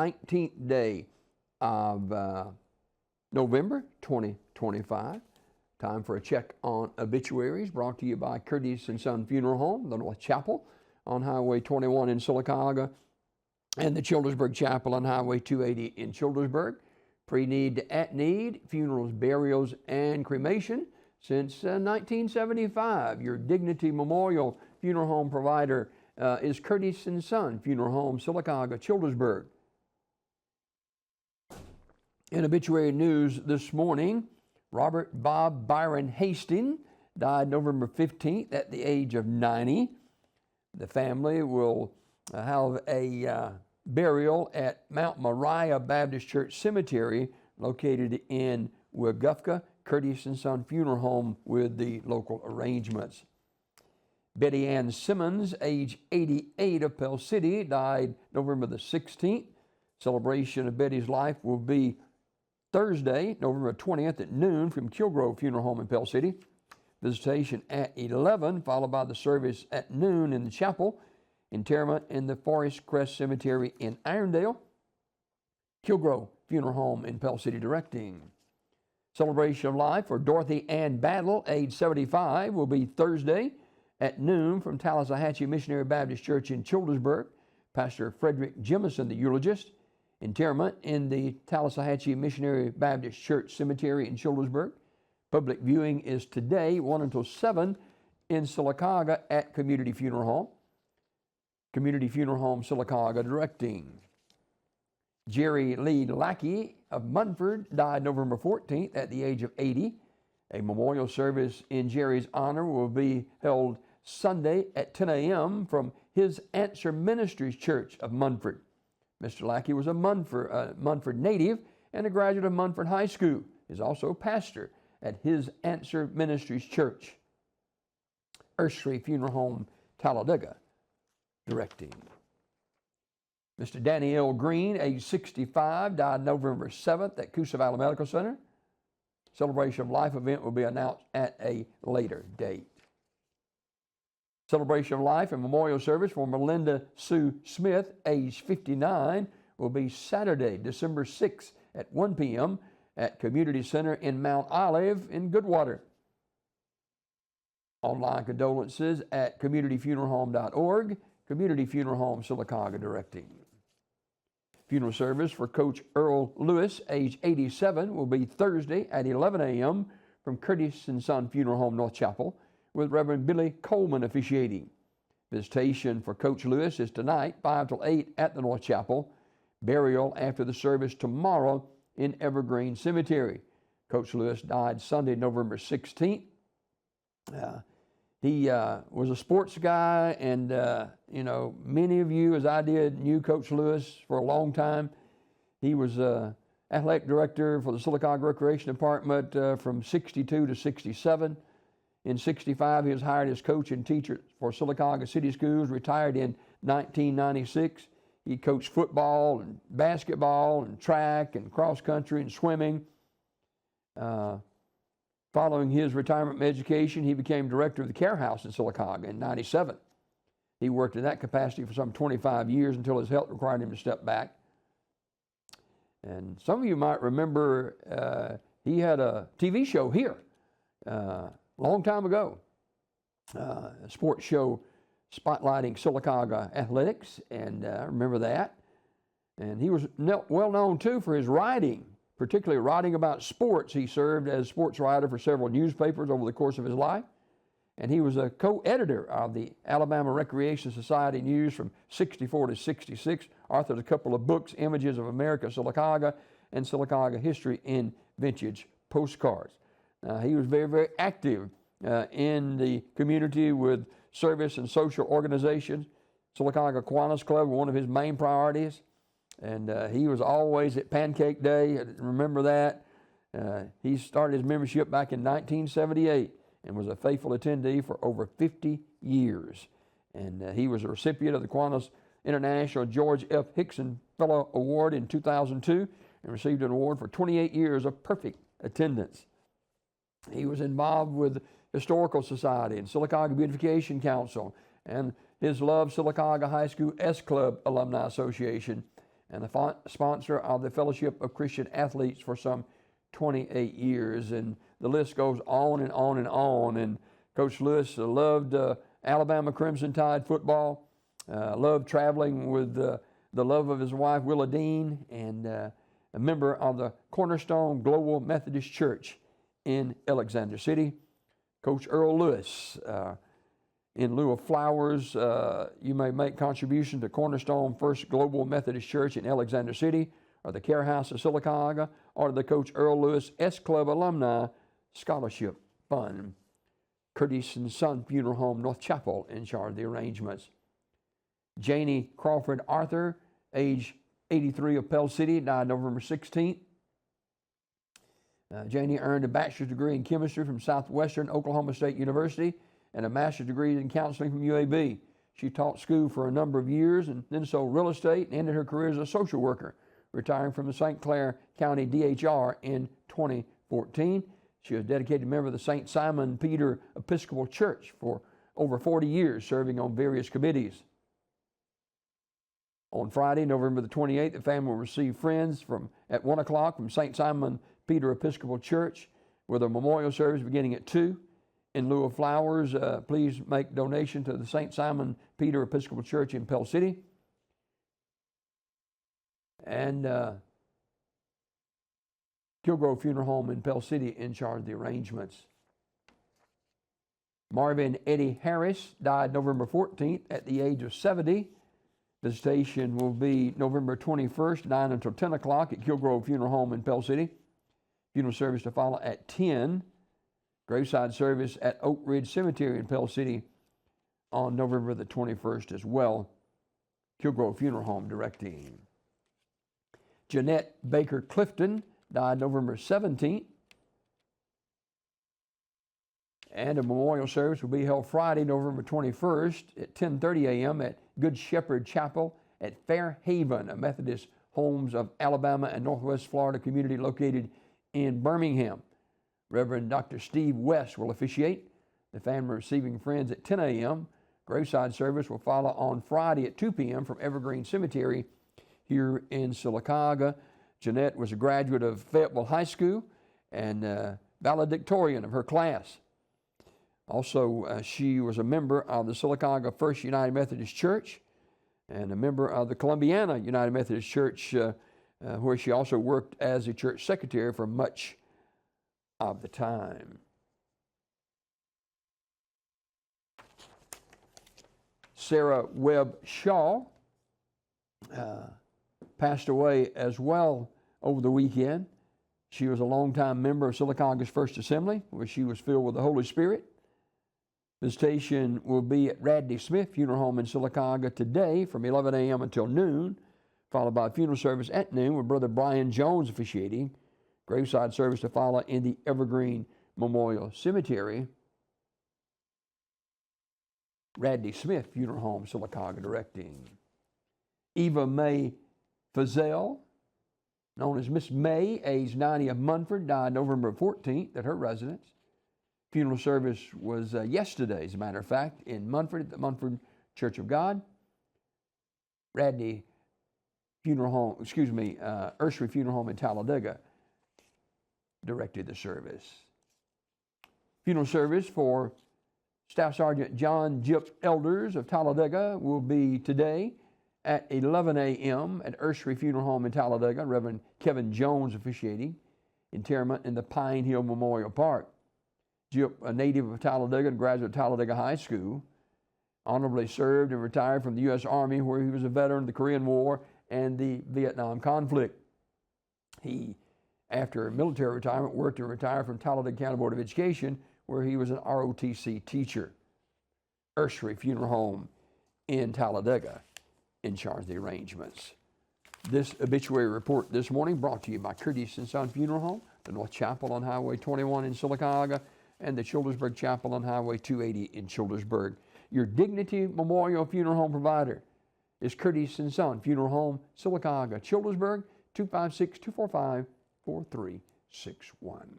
19th day of November 2025. Time for a check on obituaries, brought to you by Curtis and Son Funeral Home, the North Chapel on Highway 21 in Sylacauga, and the Childersburg Chapel on Highway 280 in Childersburg. Pre-need to at-need, funerals, burials, and cremation since 1975. Your Dignity Memorial Funeral Home provider is Curtis and Son Funeral Home, Sylacauga, Childersburg. In obituary news this morning, Robert Bob Byron Hastings died November 15th at the age of 90. The family will have a burial at Mount Moriah Baptist Church Cemetery located in Wagufka. Curtis and Son Funeral Home with the local arrangements. Betty Ann Simmons, age 88, of Pell City, died November the 16th. Celebration of Betty's life will be Thursday, November 20th at noon from Kilgrove Funeral Home in Pell City. Visitation at 11, followed by the service at noon in the chapel. Interment in the Forest Crest Cemetery in Irondale. Kilgrove Funeral Home in Pell City directing. Celebration of life for Dorothy Ann Battle, age 75, will be Thursday at noon from Tallahatchie Missionary Baptist Church in Childersburg. Pastor Frederick Jemison, the eulogist. Interment in the Tallahatchie Missionary Baptist Church Cemetery in Childersburg. Public viewing is today, 1 until 7, in Sylacauga at Community Funeral Home. Community Funeral Home, Sylacauga directing. Jerry Lee Lackey of Munford died November 14th at the age of 80. A memorial service in Jerry's honor will be held Sunday at 10 a.m. from His Answer Ministries Church of Munford. Mr. Lackey was a Munford native and a graduate of Munford High School. He is also a pastor at His Answer Ministries Church. Ursery Funeral Home, Talladega, directing. Mr. Danny L. Green, age 65, died November 7th at Coosa Valley Medical Center. Celebration of life event will be announced at a later date. Celebration of life and memorial service for Melinda Sue Smith, age 59, will be Saturday, December 6th at 1 p.m. at Community Center in Mount Olive in Goodwater. Online condolences at communityfuneralhome.org. Community Funeral Home, Sylacauga directing. Funeral service for Coach Earl Lewis, age 87, will be Thursday at 11 a.m. from Curtis and Son Funeral Home, North Chapel, with Reverend Billy Coleman officiating. Visitation for Coach Lewis is tonight, 5 till 8 at the North Chapel. Burial after the service tomorrow in Evergreen Cemetery. Coach Lewis died Sunday, November 16th. He was a sports guy, and many of you, as I did, knew Coach Lewis for a long time. He was athletic director for the Sylacauga Recreation Department from 62 to 67. In 65, he was hired as coach and teacher for Sylacauga City Schools, retired in 1996. He coached football and basketball and track and cross country and swimming. Following his retirement from education, he became director of the Care House in Sylacauga in 97. He worked in that capacity for some 25 years until his health required him to step back. And some of you might remember he had a TV show here a long time ago, a sports show spotlighting Sylacauga athletics, and I remember that. And he was well known, too, for his writing, particularly writing about sports. He served as sports writer for several newspapers over the course of his life. And he was a co-editor of the Alabama Recreation Society News from 64 to 66, authored a couple of books, Images of America, Sylacauga, and Sylacauga History in Vintage Postcards. He was very, very active in the community with service and social organizations. Sylacauga Kiwanis Club was one of his main priorities. And he was always at Pancake Day. I remember that. He started his membership back in 1978 and was a faithful attendee for over 50 years. And he was a recipient of the Kiwanis International George F. Hickson Fellow Award in 2002 and received an award for 28 years of perfect attendance. He was involved with Historical Society and Sylacauga Beautification Council and his Love Sylacauga High School S Club Alumni Association. and the sponsor of the Fellowship of Christian Athletes for some 28 years. And the list goes on and on and on. And Coach Lewis loved Alabama Crimson Tide football, loved traveling with the love of his wife, Willa Dean, and a member of the Cornerstone Global Methodist Church in Alexander City. Coach Earl Lewis, in lieu of flowers, you may make contribution to Cornerstone First Global Methodist Church in Alexander City, or the Care House of Sylacauga, or the Coach Earl Lewis S Club Alumni Scholarship Fund. Curtis and Son Funeral Home, North Chapel, in charge of the arrangements. Janie Crawford Arthur, age 83, of Pell City, died November 16th. Janie earned a bachelor's degree in chemistry from Southwestern Oklahoma State University and a master's degree in counseling from UAB. She taught school for a number of years and then sold real estate and ended her career as a social worker, retiring from the St. Clair County DHR in 2014. She was a dedicated member of the St. Simon Peter Episcopal Church for over 40 years, serving on various committees. On Friday, November the 28th, the family will receive friends at 1 o'clock from St. Simon Peter Episcopal Church, with a memorial service beginning at 2. In lieu of flowers, please make donation to the St. Simon Peter Episcopal Church in Pell City. And Kilgrove Funeral Home in Pell City in charge of the arrangements. Marvin Eddie Harris died November 14th at the age of 70. Visitation will be November 21st, 9 until 10 o'clock at Kilgrove Funeral Home in Pell City. Funeral service to follow at 10. Graveside service at Oak Ridge Cemetery in Pell City on November the 21st as well. Kilgrove Funeral Home directing. Jeanette Baker Clifton died November 17th. And a memorial service will be held Friday, November 21st at 10:30 a.m. at Good Shepherd Chapel at Fair Haven, a Methodist Homes of Alabama and Northwest Florida community located in Birmingham. Reverend Dr. Steve West will officiate. The family receiving friends at 10 a.m. Graveside service will follow on Friday at 2 p.m. from Evergreen Cemetery here in Sylacauga. Jeanette was a graduate of Fayetteville High School and valedictorian of her class. Also, she was a member of the Sylacauga First United Methodist Church and a member of the Columbiana United Methodist Church, where she also worked as a church secretary for much of the time. Sarah Webb Shaw passed away as well over the weekend. She was a longtime member of Sylacauga's First Assembly, where she was filled with the Holy Spirit. Visitation will be at Radney Smith Funeral Home in Sylacauga today from 11 a.m. until noon, followed by a funeral service at noon with Brother Brian Jones officiating. Graveside service to follow in the Evergreen Memorial Cemetery. Radney Smith Funeral Home, Sylacauga directing. Eva Mae Fazell, known as Miss May, age 90, of Munford, died November 14th at her residence. Funeral service was yesterday, as a matter of fact, in Munford at the Munford Church of God. Radney Funeral Home, Ursary Funeral Home in Talladega directed the service. Funeral service for Staff Sergeant John Jip Elders of Talladega will be today at 11 a.m. at Ursary Funeral Home in Talladega. Reverend Kevin Jones officiating. Interment in the Pine Hill Memorial Park. Jip, a native of Talladega and graduate of Talladega High School, honorably served and retired from the U.S. Army, where he was a veteran of the Korean War and the Vietnam conflict. He, after military retirement, worked and retired from Talladega County Board of Education, where he was an ROTC teacher. Ursary Funeral Home in Talladega in charge of the arrangements. This obituary report this morning brought to you by Curtis and Son Funeral Home, the North Chapel on Highway 21 in Sylacauga, and the Childersburg Chapel on Highway 280 in Childersburg. Your Dignity Memorial Funeral Home provider is Curtis and Son Funeral Home, Sylacauga, Childersburg, 256-245-4361.